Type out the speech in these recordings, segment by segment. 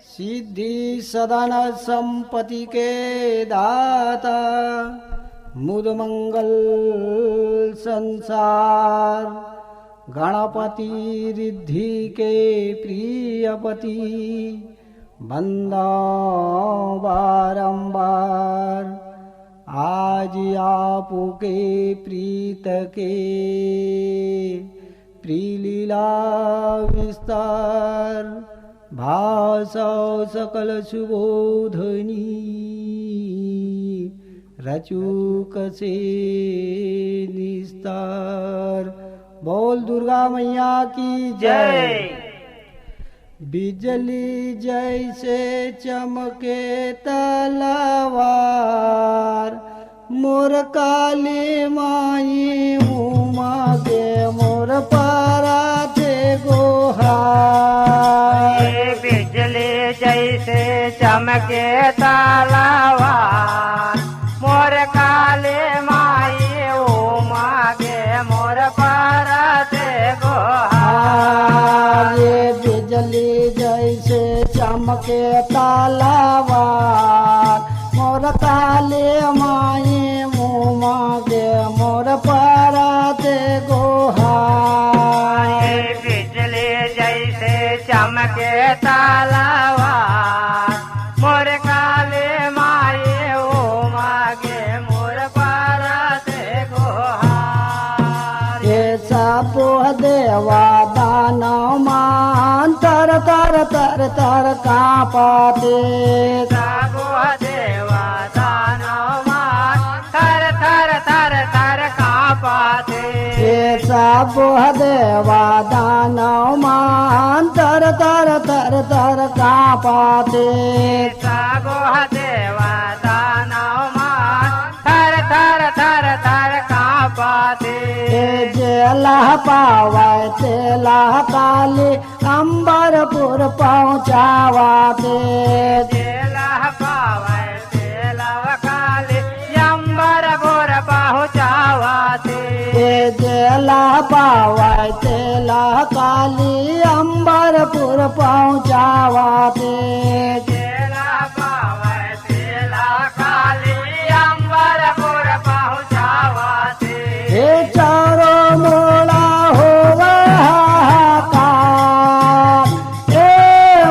सिद्धि सदन संपत्ति के दाता, मुद मंगल संसार, गणपति रिद्धि के प्रियपति, बंदा बारंबार। आज आपके प्रीत के प्रीलीला विस्तार, भाषा सकल सुबोधनी, रचूक से निस्तार। बोल दुर्गा मैया की जय। बिजली जैसे चमके तलवार, मोर काली माई उमा के मोर पारा थे गोहार। बिजली जैसे चमके तलवार, मोर काली माई उमा के मोर पारा थे गोहार। ये बिजली जैसे चमके तलवार, मोर काली माई उमा के मोर पारा थे गोहार। बिजली जैसे चमके तलवार, मोर काली माई उमा के मोर पारा थे गोहार। ये सब देवा दानव मान तर तर तर तर कांपते, सबो देवा दानव मान थर थर थर थर कांपते। ये सब देवा दानव मान तर तर तर तर कांपते। सबो देवा दानव मान थर थर थर थर कांपते। जेला पावे तेला काली अंबरपुर पहुँचावाते। जेला पावे तेला काली अंबरपुर पहुँचावाते। जेला पावे तेला काली अंबरपुर पहुँचावाते। जेला पावे तेला काली अंबरपुर पहुँचावाते। हे चारो मोड़ा होवे हाहाकार, हे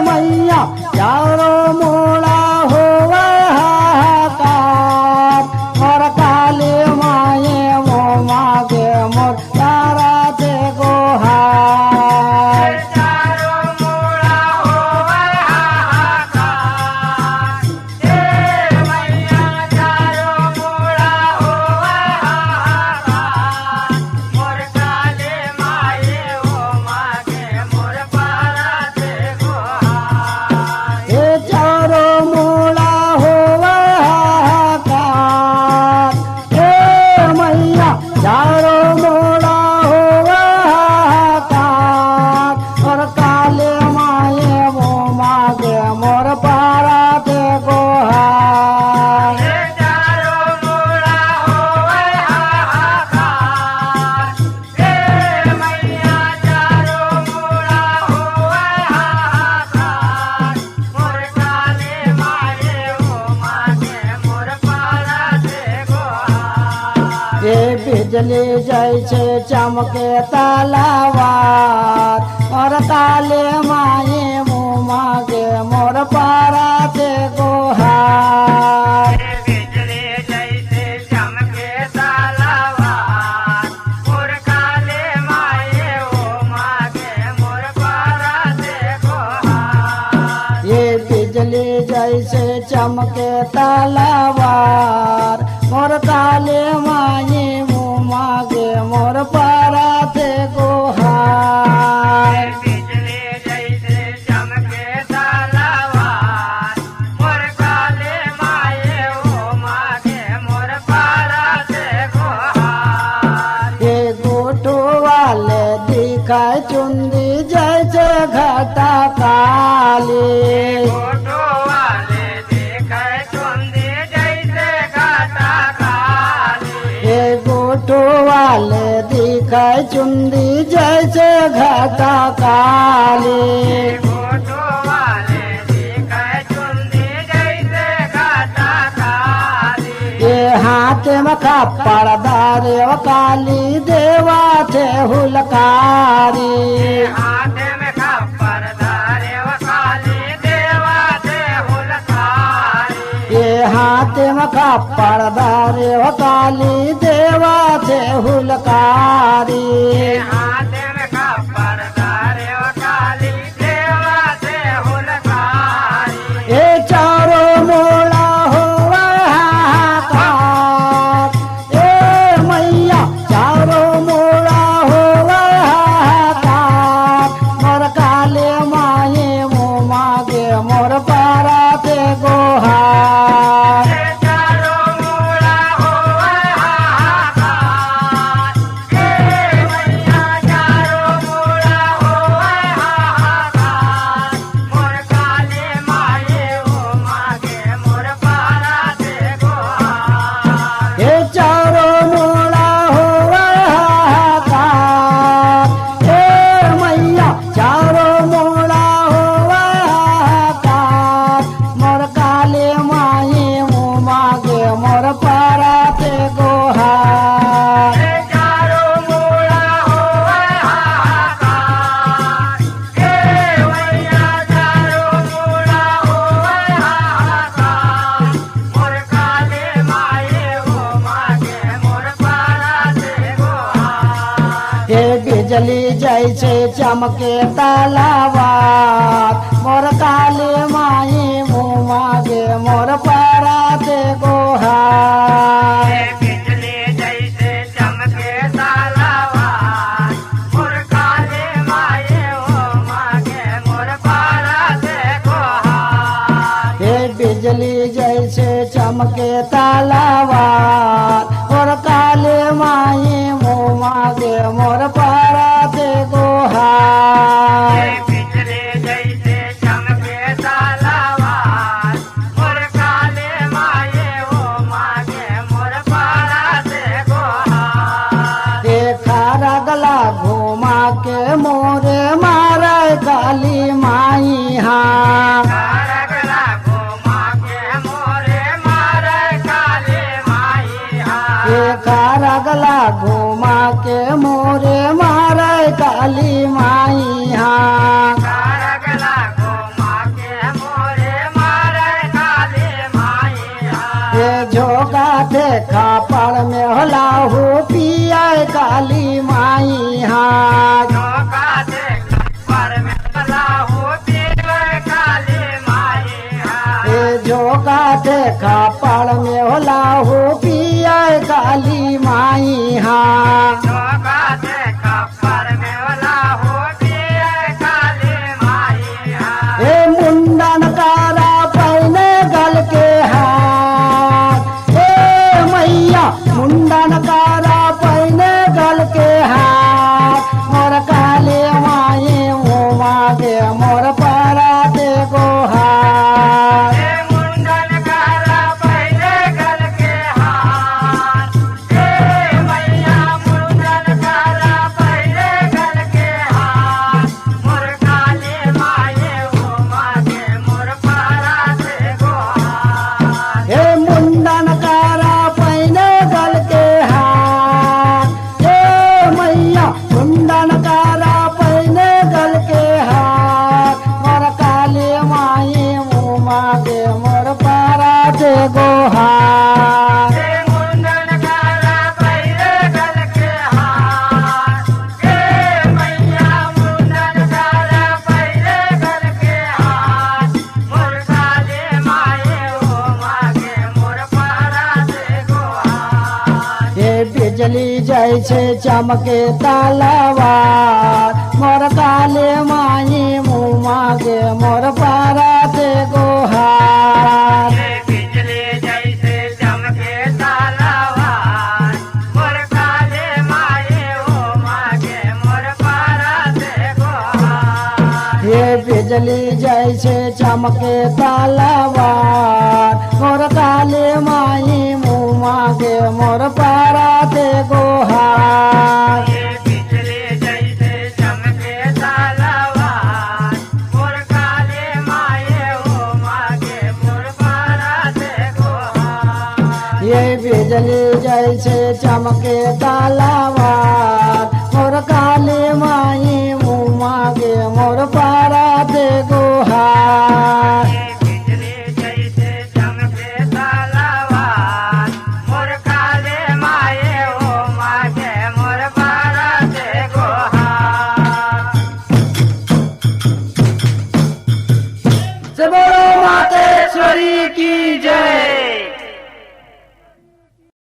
मैया चारो मोड़ा होवे हाहाकार। मोर काली माये वो मागे मोर तारा थे गोहार। चारो मोड़ा होवे हाहाकार, हे मैया चारो मोड़ा होवे हाहाकार। मोर काली माई ओ मागे मोर पारा थे गोहार। हे चारो मोड़ा होवे हाहाकार, हे मैया चारो मोड़ा होवे हाहाकार। और काले माये वो मागे मोर पारा थे गोहार। हे चारो मोड़ा होवे हाहाकार, हे मैया चारो मोड़ा होवे हाहाकार। मोर काली माई ओ मागे मोर पारा थे गोहार। ये बिजली जैसे चमके तलवार, और काले माये मुँह मागे मोर पारा थे गोहार। बिजली जैसे चमके तलवार, मोर काली माई ओ मागे मोर पारा थे गोहार। ये बिजली जैसे चमके तलवार, मोर काले माये मुँह मागे मोर पारा थे गोहार। बिजली जैसे चमके तलवार, मोर काली माई ओ मागे मोर पारा थे गोहार। ये गोटो वाले दिखाए चुंदी जैसे घटा काली। फोटो वाले देखे चुंदी जैसे घाटा काली। ये गोटो वाले दिखाए चुंदी जैसे घटा काली। फोटो वाले खप्पड़ दारे काली देवा थे हुलकारी हाथ में खप्पर धारे वो काली देवा थे हुलकारी ये हाथ में खप्पड़ दारे काली देवा थे हुलकारी हाथ में खप्पर धारे वो काली देवा थे हुलकारी ये चारों मोड़ा हुआ हाहाकार ए मैया चारों मोड़ा हुआ हाहाकार मोर काले माये मो मागे मोर पारा ते गोहार चारों मूड़ा हुआ हाहाकार हे मैया चारों मूड़ा हुआ हाहाकार मोर काले माये ओ मागे मोर पारा दे गोहार ये चारों मोड़ा हुआ हाहाकार ए मैया चारों मोड़ा हुआ हाहाकार मोर काले माये मो मागे मोर पारा ते गोहार चारों मूड़ा हुआ हाहाकार हे मैया चारों मूड़ा हुआ हाहाकार मोर काले माये ओ मागे मोर पारा दे गोहार ये बिजली जैसे चमके तालावार मोर काले माये मो मागे मोर पारा ते गोहार बिजली जैसे चमके तालावार मोर काले माये ओ मागे मोर पारा दे गोहार ये बिजली जैसे चमके तालावार और काले माये मो मागे मोर पारा ते गोहार बिजली जैसे चमके तालावार मोर काले माये ओ मागे मोर पारा दे गोहार देखा रगला घुमा के मोरे मारे काली माई हाँ रगला घुमा के मोरे मारे काले माई हा देखा रगला घुमा के मोरे मारे काली माई हाँ रगला घुमा के मोरे मारे काले माई हा ये झोंका देखा पड़ में हलाहू पिया काली माई हाँ झोंका देख पर में लाहू पीवे काले माई हा ये झोंका देखा पड़ में हलाहू पिया काली माई हाँ झोंका देख पर में लाहू पीवे काले माई हा ये मुंडन कारा पहने गल के हाथ ए मैया मुंडन कारा पहने गल के हाथ मोर काले माये मो मागे मोर पारा दे गोहार मुंडन कारा पहले गल के हाथ हे मैया मुंडन कारा पहले गल के हाथ मोर काले माये ओ मागे मोर पारा दे गोहार हे मुंडन कारा पहने गल के हाथ हे मैया मुंडन कारा पहने गल के हाथ मोर काले माये मो मागे मोर पारा दे गोहार हे मुंडन कारा पहले गल के हाथ हे मैया मुंडन कारा पहले गल के हाथ मोर काले माये ओ मागे मोर पारा दे गोहार ये बिजली जैसे चमके तालावार मोर काले माये मो मागे मोर पारा दे गोहार बिजली जैसे चमके तालावार मोर काले माये ओ मागे मोर पारा दे गोहार ये बिजली जैसे चमके तालावार मोर काले माये मो मागे मोर पारा दे गोहार बिजली जैसे चमके तालावार मोर काले माये ओ मागे मोर पारा दे गोहार ये बिजली बिजली जैसे चमके तालावार मोर काली माई मुँह मांगे मोर